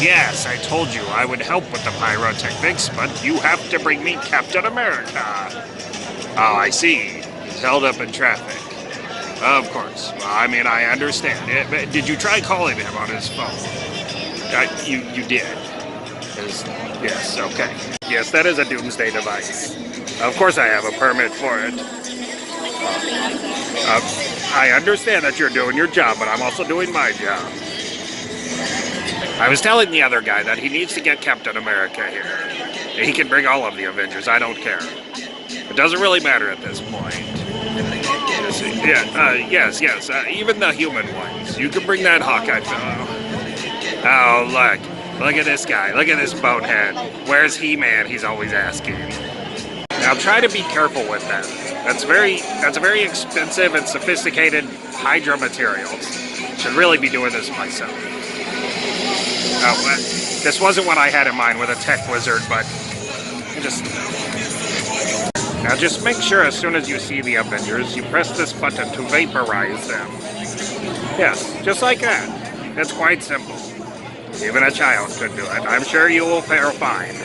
Yes, I told you I would help with the pyrotechnics, but you have to bring me Captain America. Oh, I see. He's held up in traffic. Of course. Well, I mean, I understand. Did you try calling him on his phone? You did. Yes, okay. Yes, that is a Doomsday Device. Of course I have a permit for it. I understand that you're doing your job, but I'm also doing my job. I was telling the other guy that he needs to get Captain America here. He can bring all of the Avengers, I don't care. It doesn't really matter at this point. Yes, even the human ones. You can bring that Hawkeye fellow. Oh, look at this guy. Look at this bonehead. Where's He-Man? He's always asking. Now try to be careful with that. That's very expensive and sophisticated Hydra materials. Should really be doing this myself. Oh, this wasn't what I had in mind with a tech wizard, but Now just make sure as soon as you see the Avengers, you press this button to vaporize them. Yes, just like that. It's quite simple. Even a child could do it. I'm sure you will fare fine.